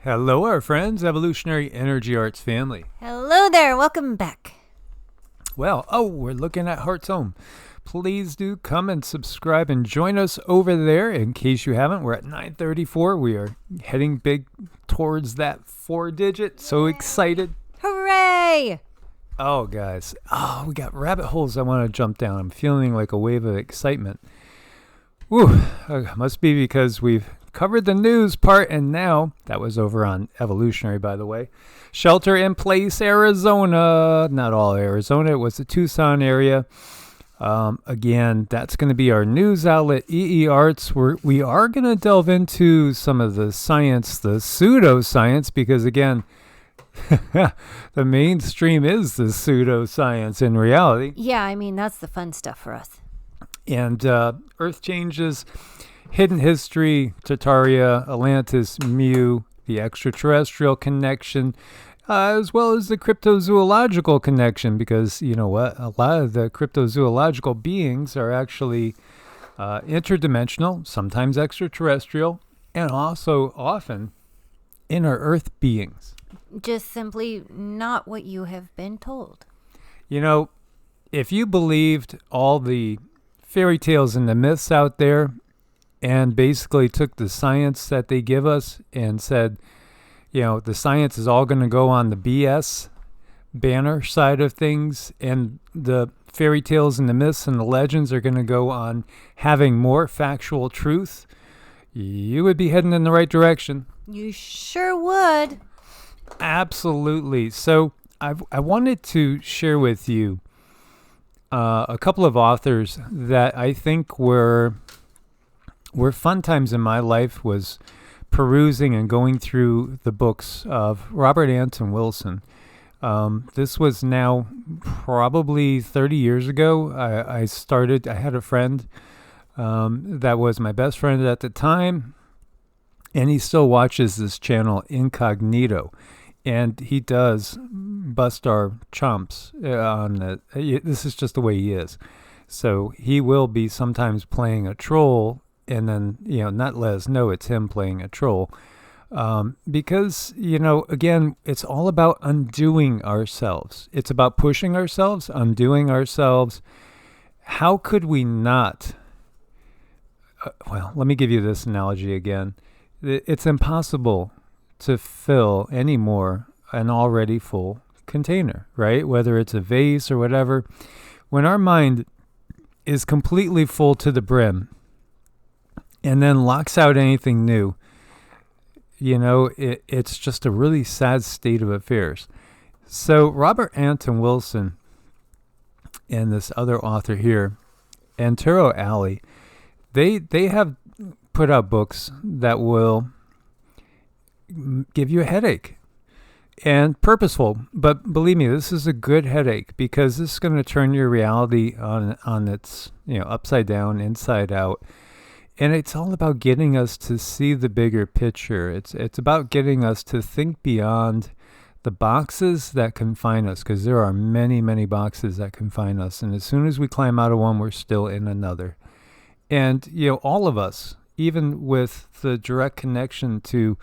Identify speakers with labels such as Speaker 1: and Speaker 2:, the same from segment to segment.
Speaker 1: Hello, our friends, Evolutionary Energy Arts family.
Speaker 2: Hello there, welcome back.
Speaker 1: Well, we're looking at Heart's Home. Please do come and subscribe and join us over there. In case you haven't, we're at 934. We are heading big towards that 4-digit. So excited.
Speaker 2: Hooray!
Speaker 1: Oh, guys. We got rabbit holes I want to jump down. I'm feeling like a wave of excitement. Whew. Must be because we've covered the news part, and now, that was over on Evolutionary, by the way. Shelter in place, Arizona. Not all Arizona. It was the Tucson area. Again, that's going to be our news outlet, EEARTS. We are going to delve into some of the science, the pseudoscience, because again, the mainstream is the pseudoscience in reality.
Speaker 2: Yeah, I mean, that's the fun stuff for us.
Speaker 1: And Earth changes, hidden history, Tartaria, Atlantis, Mu, the extraterrestrial connection, as well as the cryptozoological connection, because you know what? A lot of the cryptozoological beings are actually interdimensional, sometimes extraterrestrial, and also often inner Earth beings.
Speaker 2: Just simply not what you have been told.
Speaker 1: You know, if you believed all the fairy tales and the myths out there and basically took the science that they give us and said, you know, the science is all going to go on the BS banner side of things, and the fairy tales and the myths and the legends are going to go on having more factual truth, you would be heading in the right direction.
Speaker 2: You sure would.
Speaker 1: Absolutely. So I wanted to share with you a couple of authors that I think were fun times in my life, was perusing and going through the books of Robert Anton Wilson. This was now probably 30 years ago. I had a friend that was my best friend at the time, and he still watches this channel Incognito, and he does bust our chumps on it. This is just the way he is. So he will be sometimes playing a troll, and then, you know, not let us know it's him playing a troll. Because, you know, again, it's all about undoing ourselves. It's about pushing ourselves, undoing ourselves. How could we not? Well, let me give you this analogy again. It's impossible to fill any more an already full container, right? Whether it's a vase or whatever. When our mind is completely full to the brim and then locks out anything new, you know, it's just a really sad state of affairs. So Robert Anton Wilson and this other author here, Antero Alley, they have put out books that will give you a headache, and purposeful. But believe me, this is a good headache, because this is going to turn your reality on its, you know, upside down, inside out. And it's all about getting us to see the bigger picture. It's about getting us to think beyond the boxes that confine us, because there are many, many boxes that confine us. And as soon as we climb out of one, we're still in another. And, you know, all of us, even with the direct connection to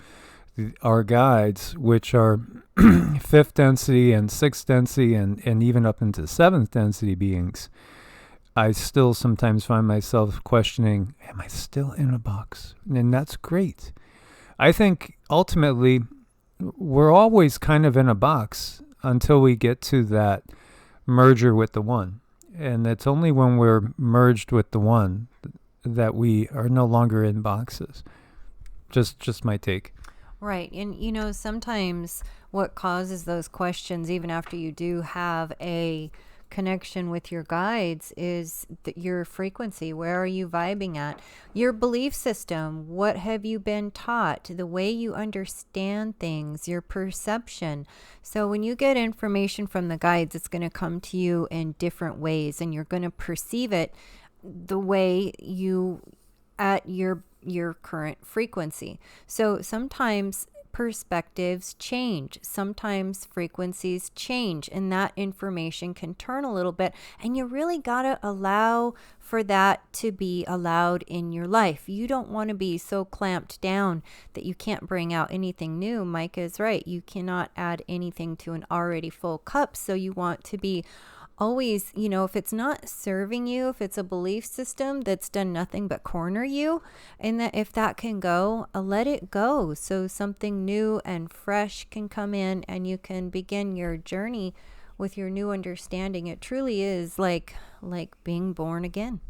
Speaker 1: our guides, which are 5th density and 6th density and even up into 7th density beings, I still sometimes find myself questioning, am I still in a box? And that's great. I think ultimately we're always kind of in a box until we get to that merger with the one. And it's only when we're merged with the one that we are no longer in boxes. Just my take.
Speaker 2: Right. And, you know, sometimes what causes those questions, even after you do have a connection with your guides, is your frequency. Where are you vibing at? Your belief system. What have you been taught? The way you understand things, your perception. So when you get information from the guides, it's going to come to you in different ways, and you're going to perceive it the way you at your current frequency. So sometimes perspectives change. Sometimes frequencies change, and that information can turn a little bit, and you really got to allow for that to be allowed in your life. You don't want to be so clamped down that you can't bring out anything new. Micah is right. You cannot add anything to an already full cup. So you want to be always, if it's not serving you, if it's a belief system that's done nothing but corner you, and that if that can go, let it go. So something new and fresh can come in, and you can begin your journey with your new understanding. It truly is like being born again.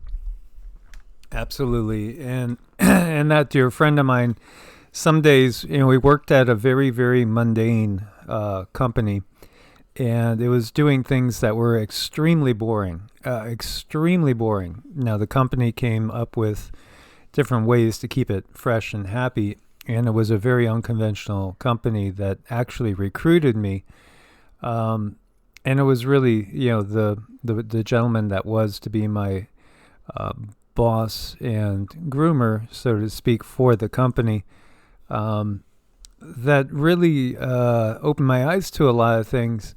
Speaker 1: Absolutely. And and that dear friend of mine, some days, we worked at a very, very mundane company, and it was doing things that were extremely boring, extremely boring. Now, the company came up with different ways to keep it fresh and happy, and it was a very unconventional company that actually recruited me. And it was really, the gentleman that was to be my boss and groomer, so to speak, for the company, that really opened my eyes to a lot of things.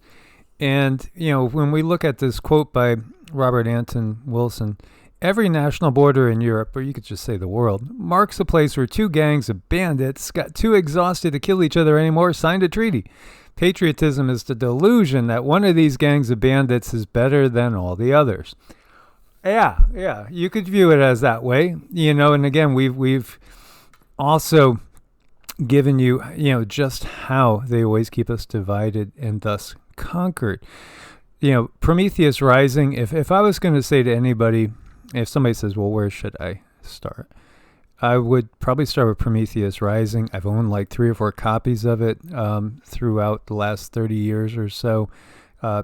Speaker 1: And, when we look at this quote by Robert Anton Wilson, every national border in Europe, or you could just say the world, marks a place where two gangs of bandits got too exhausted to kill each other anymore, signed a treaty. Patriotism is the delusion that one of these gangs of bandits is better than all the others. Yeah, you could view it as that way, and again, we've also given you, just how they always keep us divided and thus conquered. Prometheus Rising, if I was going to say to anybody, if somebody says, well, where should I start? I would probably start with Prometheus Rising. I've owned like 3 or 4 copies of it throughout the last 30 years or so,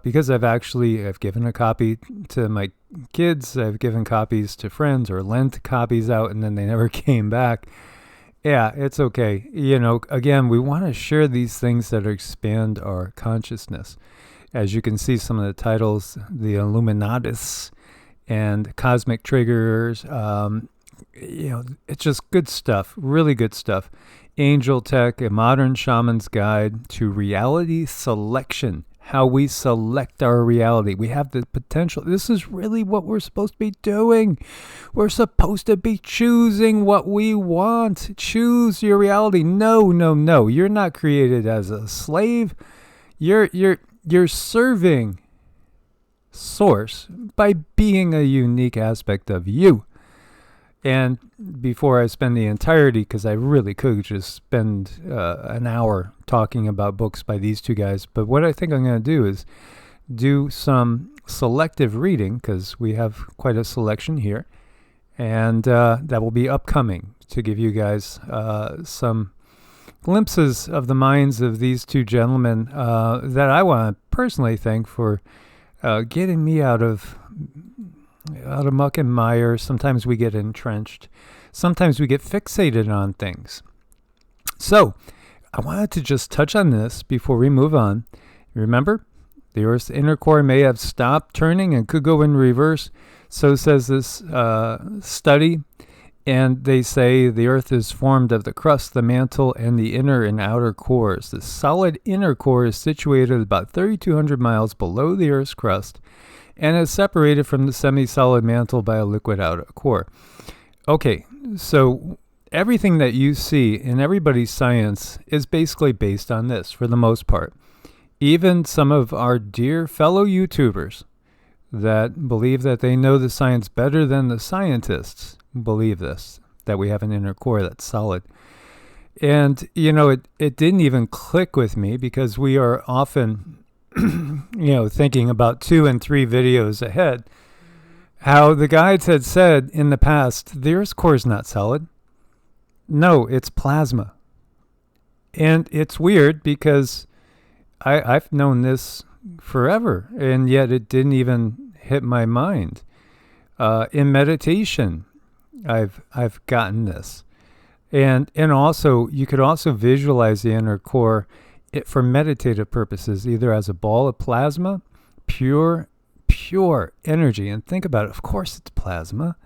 Speaker 1: because I've given a copy to my kids. I've given copies to friends or lent copies out, and then they never came back. Yeah, it's okay. Again, we want to share these things that expand our consciousness. As you can see, some of the titles, the Illuminatus and Cosmic Triggers, it's just good stuff, really good stuff. Angel Tech, a modern shaman's guide to reality selection, how we select our reality. We have the potential. This is really what we're supposed to be doing. We're supposed to be choosing what we want. Choose your reality. No. You're not created as a slave. You're serving Source by being a unique aspect of you. And before I spend the entirety, because I really could just spend an hour talking about books by these two guys, but what I think I'm going to do is do some selective reading, because we have quite a selection here, and that will be upcoming to give you guys some glimpses of the minds of these two gentlemen that I want to personally thank for getting me out of muck and mire. Sometimes we get entrenched. Sometimes we get fixated on things. So I wanted to just touch on this before we move on. Remember, the Earth's inner core may have stopped turning and could go in reverse. So says this study. And they say the Earth is formed of the crust, the mantle, and the inner and outer cores. The solid inner core is situated about 3,200 miles below the Earth's crust and is separated from the semi-solid mantle by a liquid outer core. Okay, so everything that you see in everybody's science is basically based on this for the most part. Even some of our dear fellow YouTubers that believe that they know the science better than the scientists believe this, that we have an inner core that's solid. And, it didn't even click with me, because we are often, thinking about 2 and 3 videos ahead. How the guides had said in the past, the Earth's core is not solid. No, it's plasma. And it's weird, because I've known this forever, and yet it didn't even hit my mind. In meditation, I've gotten this. And also, you could also visualize the inner core for meditative purposes, either as a ball of plasma, pure energy. And think about it. Of course it's plasma.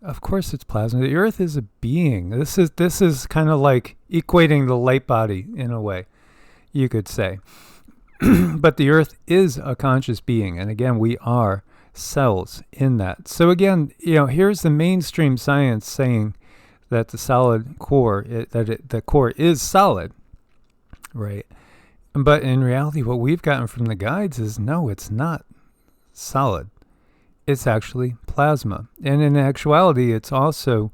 Speaker 1: Of course it's plasma. The earth is a being. This is kind of like equating the light body in a way, you could say. But the earth is a conscious being, and again, we are cells in that. So again, here's the mainstream science saying that the solid core, the core is solid, right? But in reality, what we've gotten from the guides is no, it's not solid. It's actually plasma. And in actuality, it's also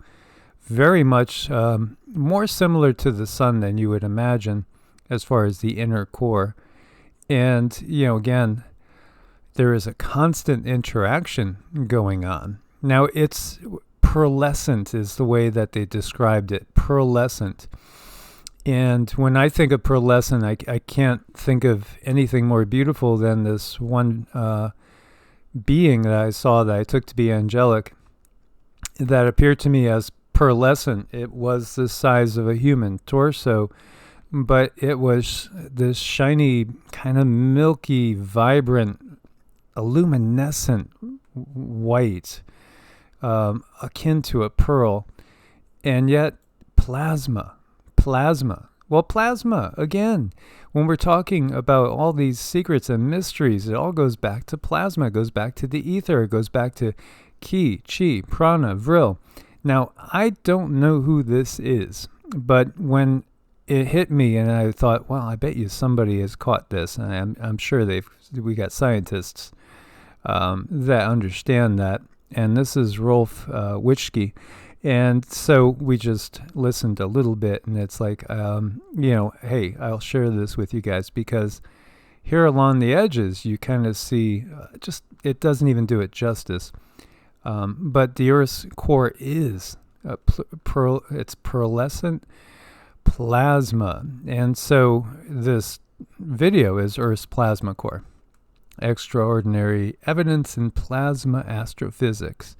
Speaker 1: very much more similar to the sun than you would imagine as far as the inner core. And, again, there is a constant interaction going on. Now, it's pearlescent is the way that they described it, pearlescent. And when I think of pearlescent, I can't think of anything more beautiful than this one being that I saw that I took to be angelic that appeared to me as pearlescent. It was the size of a human torso, but it was this shiny, kind of milky, vibrant, luminescent white, akin to a pearl, and yet plasma. Well, plasma, again, when we're talking about all these secrets and mysteries, it all goes back to plasma. It goes back to the ether. It goes back to ki, chi, prana, vril. Now, I don't know who this is, but when it hit me and I thought, well, I bet you somebody has caught this. And I'm sure we got scientists that understand that. And this is Rolf Witschke. And so we just listened a little bit, and it's like, hey, I'll share this with you guys because here along the edges, you kind of see it doesn't even do it justice. But the Earth's core is it's pearlescent plasma. And so this video is Earth's plasma core. Extraordinary evidence in plasma astrophysics.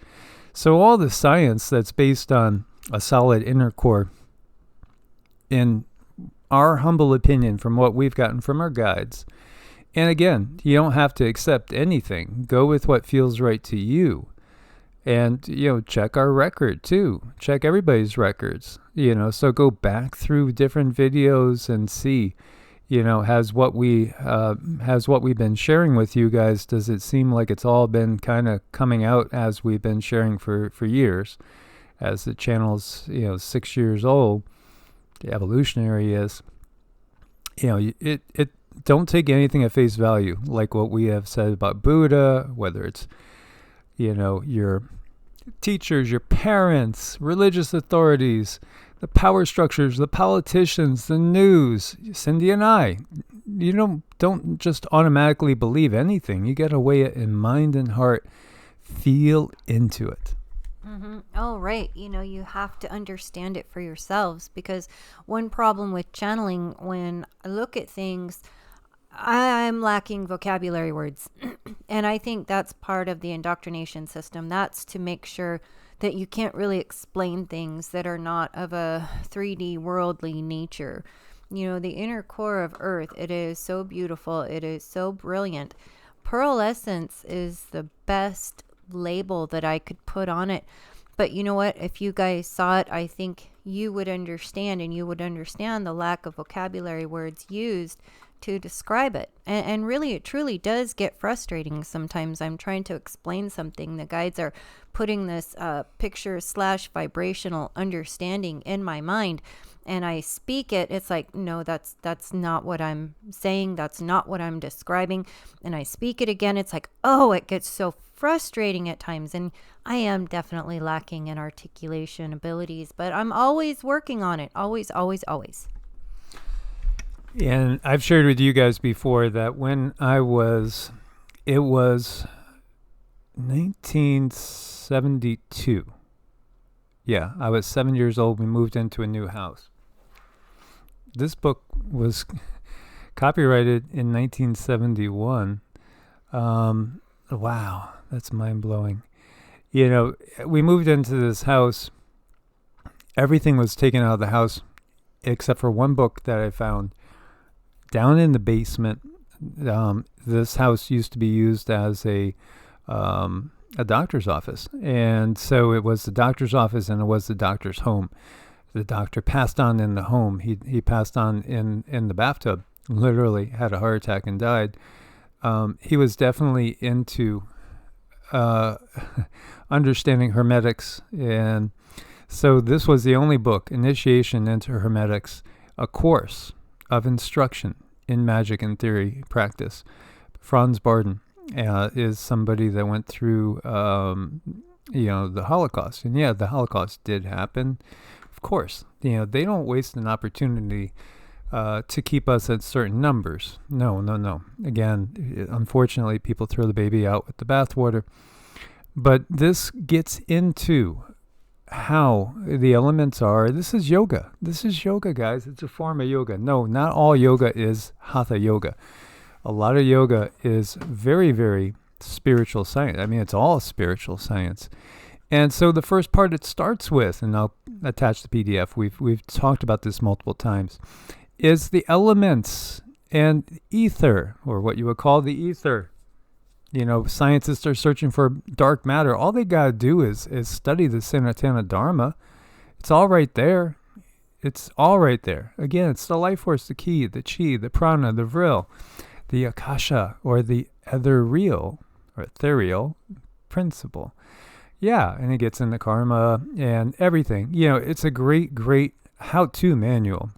Speaker 1: So all the science that's based on a solid inner core, in our humble opinion from what we've gotten from our guides, and again, you don't have to accept anything. Go with what feels right to you. And, check our record too. Check everybody's records, so go back through different videos and see, has what we've been sharing with you guys, does it seem like it's all been kind of coming out as we've been sharing for years? As the channel's, 6 years old, the Evolutionary is, it don't take anything at face value, like what we have said about Buddha, whether it's, your teachers, your parents, religious authorities, the power structures, the politicians, the news, Cindy and I. You don't just automatically believe anything. You got to weigh it in mind and heart. Feel into it.
Speaker 2: Mm-hmm. Oh, right. You have to understand it for yourselves, because one problem with channeling, when I look at things, I'm lacking vocabulary words. And I think that's part of the indoctrination system. That's to make sure that you can't really explain things that are not of a 3D worldly nature. The inner core of Earth, it is so beautiful. It is so brilliant. Pearlescence is the best label that I could put on it. But you know what? If you guys saw it, I think you would understand, and you would understand the lack of vocabulary words used to describe it. And really, it truly does get frustrating sometimes. I'm trying to explain something. The guides are putting this picture/vibrational understanding in my mind, and I speak it. It's like, no, that's not what I'm saying. That's not what I'm describing. And I speak it again. It's like, oh, it gets so frustrating at times. And I am definitely lacking in articulation abilities, but I'm always working on it. Always, always, always.
Speaker 1: And I've shared with you guys before that when it was 1972. Yeah, I was 7 years old. We moved into a new house. This book was copyrighted in 1971. Wow, that's mind-blowing. We moved into this house. Everything was taken out of the house except for one book that I found down in the basement. This house used to be used as a a doctor's office. And so it was the doctor's office and it was the doctor's home. The doctor passed on in the home. He passed on in the bathtub, literally had a heart attack and died. He was definitely into understanding hermetics. And so this was the only book, Initiation into Hermetics, a course of instruction in magic and theory practice. Franz Barden is somebody that went through, the Holocaust. And yeah, the Holocaust did happen. Of course, they don't waste an opportunity to keep us at certain numbers. No. Again, unfortunately, people throw the baby out with the bathwater. But this gets into how the elements are. This is yoga. Guys. It's a form of yoga. No, not all yoga is hatha yoga. A lot of yoga is very, very spiritual science. I mean, it's all spiritual science. And so the first part it starts with, and I'll attach the PDF, we've talked about this multiple times, is the elements and ether, or what you would call the ether. Scientists are searching for dark matter. All they got to do is study the Sanatana Dharma. It's all right there. Again, it's the life force, the ki, the chi, the prana, the vril, the akasha, or the ethereal principle. Yeah, and it gets into karma and everything. It's a great, great how-to manual.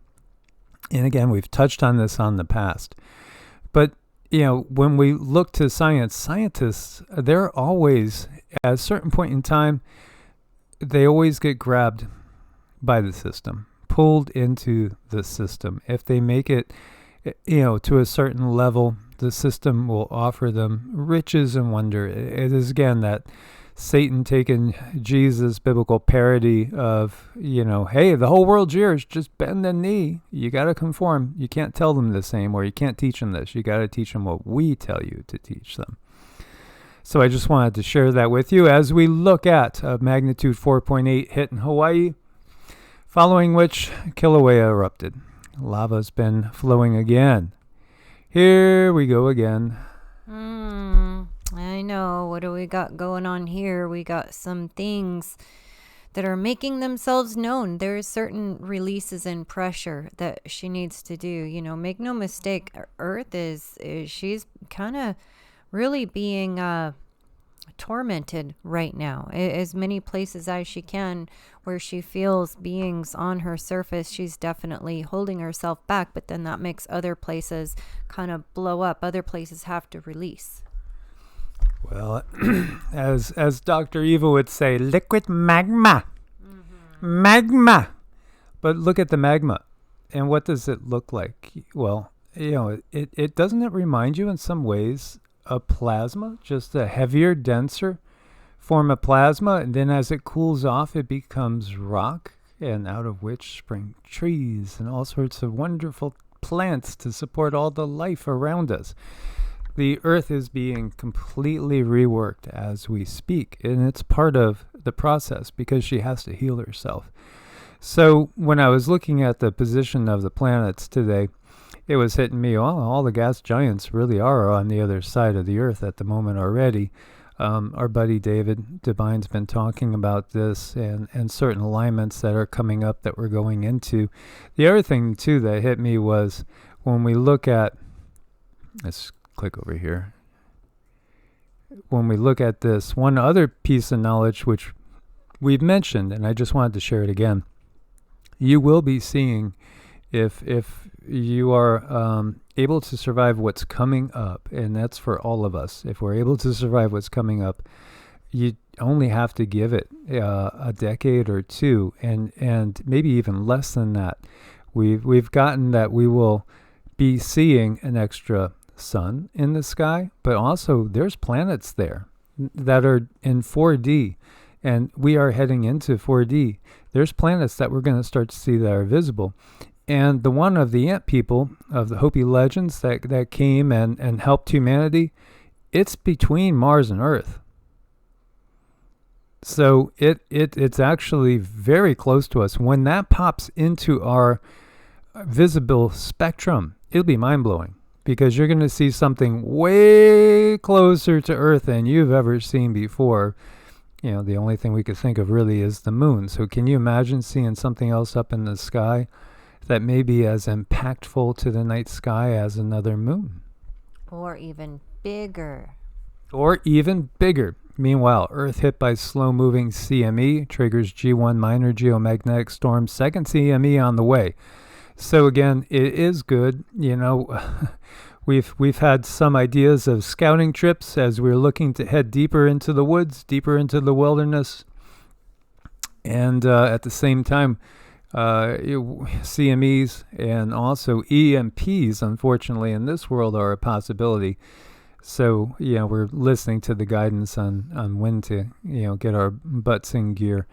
Speaker 1: And again, we've touched on this on the past. But, when we look to scientists, they're always, at a certain point in time, they always get grabbed by the system, pulled into the system. If they make it, to a certain level, the system will offer them riches and wonder. It is, again, that Satan taking Jesus' biblical parody of, hey, the whole world's yours, just bend the knee. You got to conform. You can't tell them the same, or you can't teach them this. You got to teach them what we tell you to teach them. So I just wanted to share that with you as we look at a magnitude 4.8 hit in Hawaii, following which Kilauea erupted. Lava's been flowing again. Here we go again.
Speaker 2: I know. What do we got going on here? We got some things that are making themselves known. There's certain releases and pressure that she needs to do. Make no mistake, Earth she's kind of really being tormented right now. As many places as she can where she feels beings on her surface, she's definitely holding herself back, but then that makes other places kind of blow up. Other places have to release.
Speaker 1: Well, as Dr. Eva would say, liquid magma. Mm-hmm. Magma. But look at the magma. And what does it look like? Well, it doesn't it remind you in some ways of plasma, just a heavier, denser form of plasma, and then as it cools off, it becomes rock, and out of which spring trees and all sorts of wonderful plants to support all the life around us. The earth is being completely reworked as we speak, and it's part of the process because she has to heal herself. So when I was looking at the position of the planets today, it was hitting me, all the gas giants really are on the other side of the earth at the moment already. Our buddy David Devine's been talking about this and certain alignments that are coming up that we're going into. The other thing, too, that hit me was when we look at, let's click over here. When we look at this, one other piece of knowledge which we've mentioned, and I just wanted to share it again, you will be seeing if you are able to survive what's coming up, and that's for all of us. If we're able to survive what's coming up, you only have to give it a decade or two, and maybe even less than that. We've gotten that we will be seeing an extra sun in the sky, but also there's planets there that are in 4D, and we are heading into 4D. There's planets that we're going to start to see that are visible. And the one of the ant people of the Hopi legends that came and helped humanity, it's between Mars and Earth. So it's actually very close to us. When that pops into our visible spectrum, it'll be mind-blowing because you're going to see something way closer to Earth than you've ever seen before. The only thing we could think of really is the moon. So can you imagine seeing something else up in the sky that may be as impactful to the night sky as another moon?
Speaker 2: Or even bigger.
Speaker 1: Meanwhile, Earth hit by slow-moving CME triggers G1 minor geomagnetic storm, second CME on the way. So again, it is good. We've had some ideas of scouting trips as we're looking to head deeper into the woods, deeper into the wilderness, and at the same time, CMEs and also EMPs, unfortunately, in this world are a possibility. So, we're listening to the guidance on when to, get our butts in gear,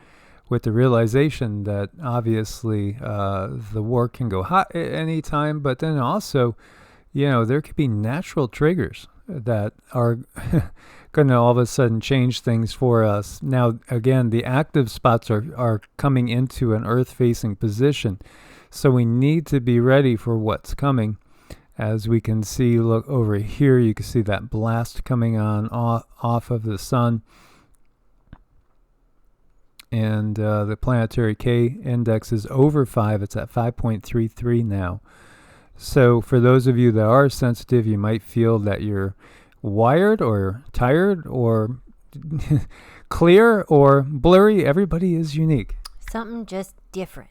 Speaker 1: with the realization that obviously the war can go hot at any time, but then also, there could be natural triggers that are going to all of a sudden change things for us. Now, again, the active spots are coming into an Earth-facing position, so we need to be ready for what's coming. As we can see, look over here, you can see that blast coming on off of the sun. And the planetary K index is over 5. It's at 5.33 now. So for those of you that are sensitive, you might feel that you're wired or tired or clear or blurry. Everybody is unique.
Speaker 2: Something just different.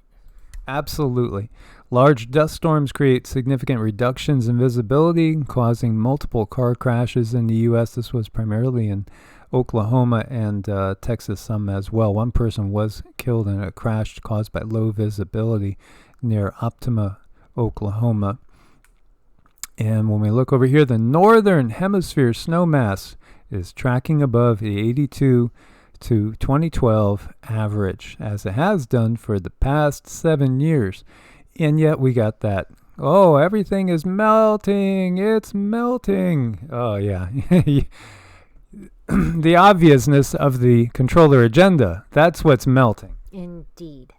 Speaker 1: Absolutely. Large dust storms create significant reductions in visibility, causing multiple car crashes in the U.S. This was primarily in Oklahoma and Texas, some as well. One person was killed in a crash caused by low visibility near Optima, Oklahoma. And when we look over here, the northern hemisphere snow mass is tracking above the 82 to 2012 average, as it has done for the past 7 years. And yet we got that, everything is melting, it's melting. Oh, yeah. The obviousness of the controller agenda, that's what's melting.
Speaker 2: Indeed.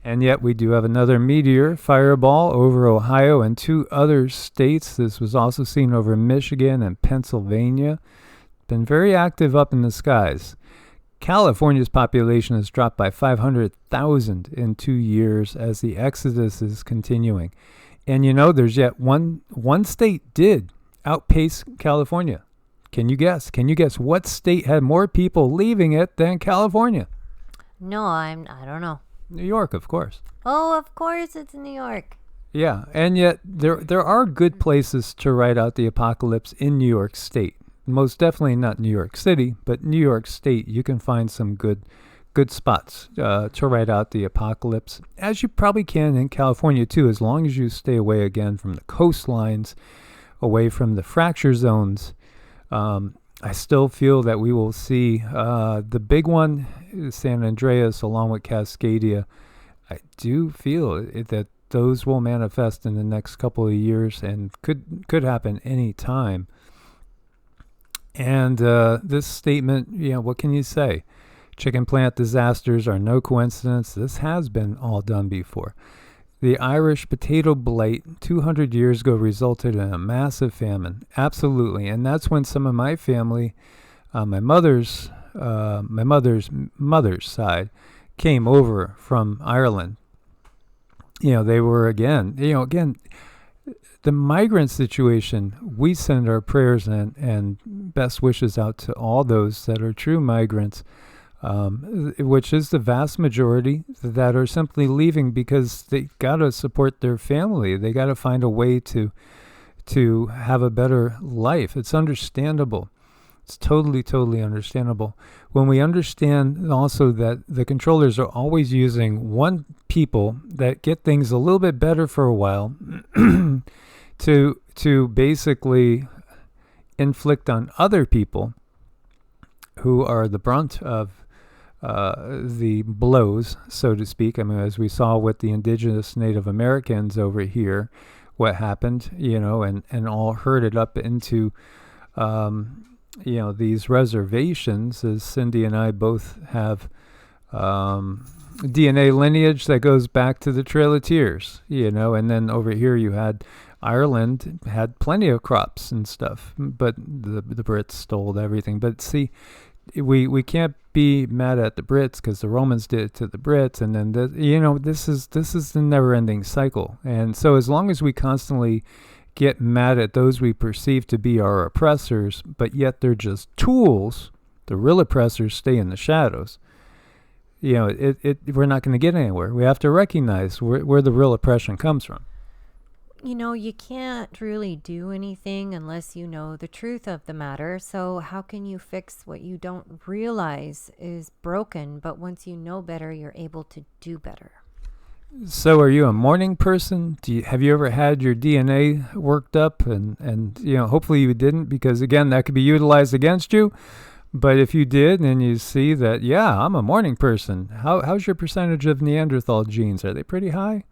Speaker 1: And yet we do have another meteor fireball over Ohio and 2 other states. This was also seen over Michigan and Pennsylvania. Been very active up in the skies. California's population has dropped by 500,000 in 2 years as the exodus is continuing. And there's yet one state did outpace California. Can you guess? Can you guess what state had more people leaving it than California?
Speaker 2: No, I don't know.
Speaker 1: New York, of course.
Speaker 2: Oh, of course it's New York.
Speaker 1: Yeah, and yet there are good places to write out the apocalypse in New York State. Most definitely not New York City, but New York State, you can find some good spots to write out the apocalypse, as you probably can in California too, as long as you stay away again from the coastlines, away from the fracture zones. I still feel that we will see the big one, San Andreas, along with Cascadia. I do feel that those will manifest in the next couple of years and could happen any time. And this statement, what can you say? Chicken plant disasters are no coincidence. This has been all done before. The Irish potato blight 200 years ago resulted in a massive famine. Absolutely. And that's when some of my family, my mother's side, came over from Ireland. They were again, the migrant situation, we send our prayers and best wishes out to all those that are true migrants, which is the vast majority that are simply leaving because they got to support their family. They got to find a way to have a better life. It's understandable. It's totally, totally understandable. When we understand also that the controllers are always using one people that get things a little bit better for a while to basically inflict on other people who are the brunt of the blows, so to speak. I mean, as we saw with the indigenous Native Americans over here, what happened, and all herded up into, these reservations, as Cindy and I both have DNA lineage that goes back to the Trail of Tears, and then over here you had Ireland had plenty of crops and stuff, but the Brits stole everything. But see, we can't be mad at the Brits because the Romans did it to the Brits, and then this is the never-ending cycle. And so as long as we constantly get mad at those we perceive to be our oppressors, but yet they're just tools, the real oppressors stay in the shadows. We're not going to get anywhere. We have to recognize where the real oppression comes from.
Speaker 2: You can't really do anything unless you know the truth of the matter. So how can you fix what you don't realize is broken? But once you know better, you're able to do better.
Speaker 1: So are you a morning person? Have you ever had your DNA worked up? And hopefully you didn't, because again, that could be utilized against you. But if you did and you see that, yeah, I'm a morning person, how's your percentage of Neanderthal genes? Are they pretty high?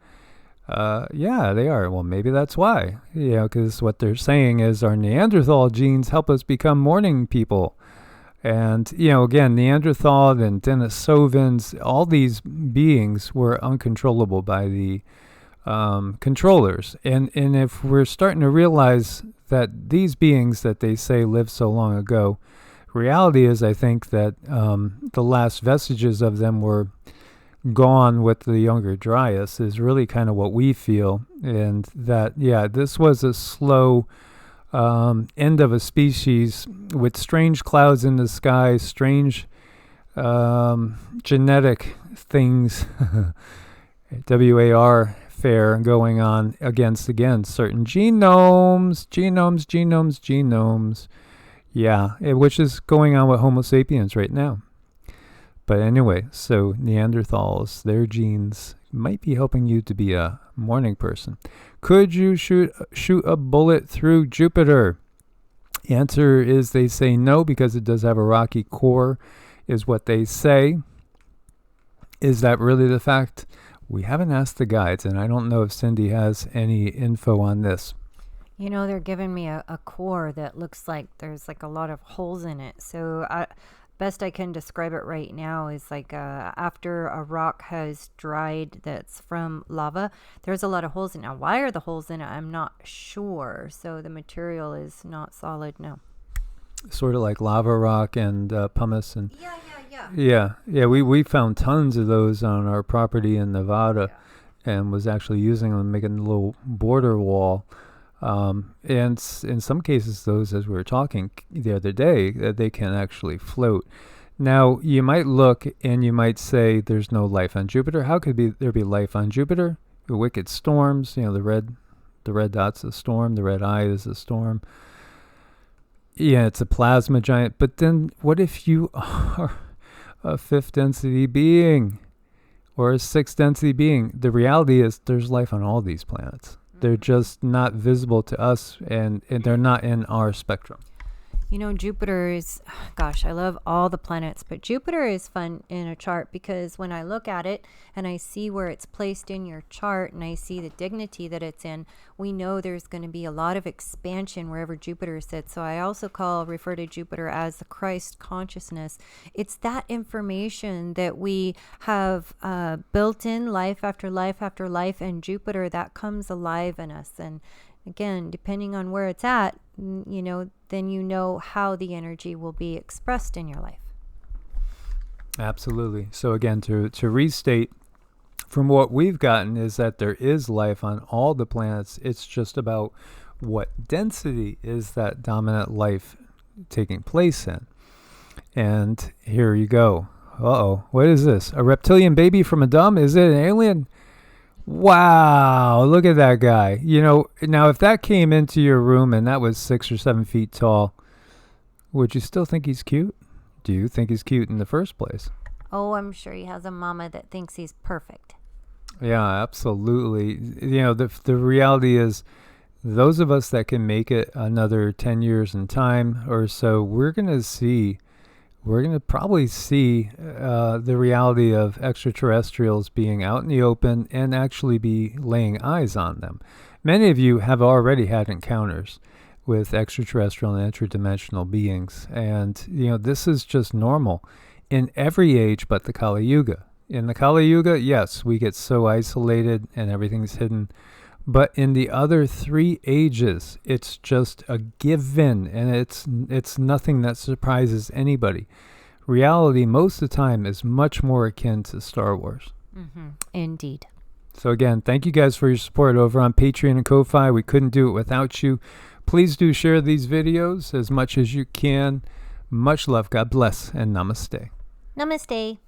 Speaker 1: Yeah, they are. Well, maybe that's why. Because what they're saying is our Neanderthal genes help us become morning people. And, again, Neanderthal and Denisovans, all these beings were uncontrollable by the controllers. And if we're starting to realize that these beings that they say lived so long ago, reality is, I think, that the last vestiges of them were gone with the younger Dryas is really kind of what we feel. And that, this was a slow end of a species with strange clouds in the sky, strange genetic things, WAR fair going on against certain genomes. Yeah, which is going on with Homo sapiens right now. But anyway, so Neanderthals, their genes might be helping you to be a morning person. Could you shoot a bullet through Jupiter? Answer is they say no, because it does have a rocky core, is what they say. Is that really the fact? We haven't asked the guides, and I don't know if Cindy has any info on this.
Speaker 2: They're giving me a core that looks like there's like a lot of holes in it. So best I can describe it right now is like after a rock has dried that's from lava, there's a lot of holes in it. Now, why are the holes in it? I'm not sure. So the material is not solid, no.
Speaker 1: Sort of like lava rock and pumice. And
Speaker 2: Yeah.
Speaker 1: We found tons of those on our property in Nevada, and was actually using them, making a little border wall. And in some cases, those, as we were talking the other day, they can actually float. Now, you might look and you might say there's no life on Jupiter. How could there be life on Jupiter? The wicked storms, the red dot's a storm, the red eye is a storm. Yeah, it's a plasma giant. But then what if you are a fifth density being or a sixth density being? The reality is there's life on all these planets. They're just not visible to us, and they're not in our spectrum.
Speaker 2: Jupiter is, gosh, I love all the planets, but Jupiter is fun in a chart because when I look at it and I see where it's placed in your chart and I see the dignity that it's in, we know there's going to be a lot of expansion wherever Jupiter sits. So I also refer to Jupiter as the Christ consciousness. It's that information that we have built in life after life after life, and Jupiter, that comes alive in us. And again, depending on where it's at, then you know how the energy will be expressed in your life.
Speaker 1: Absolutely. So again, to restate, from what we've gotten is that there is life on all the planets. It's just about what density is that dominant life taking place in. And here you go. Uh-oh. What is this? A reptilian baby from a dumb? Is it an alien? Wow, look at that guy. Now if that came into your room and that was 6 or 7 feet tall, would you still think he's cute? Do you think he's cute in the first place?
Speaker 2: Oh, I'm sure he has a mama that thinks he's perfect.
Speaker 1: Yeah, absolutely. The reality is, those of us that can make it another 10 years in time or so, we're going to probably see the reality of extraterrestrials being out in the open and actually be laying eyes on them. Many of you have already had encounters with extraterrestrial and interdimensional beings. And, this is just normal in every age but the Kali Yuga. In the Kali Yuga, yes, we get so isolated and everything's hidden. But in the other 3 ages, it's just a given, and it's nothing that surprises anybody. Reality, most of the time, is much more akin to Star Wars.
Speaker 2: Indeed.
Speaker 1: So again, thank you guys for your support over on Patreon and Ko-Fi. We couldn't do it without you. Please do share these videos as much as you can. Much love. God bless, and namaste.
Speaker 2: Namaste.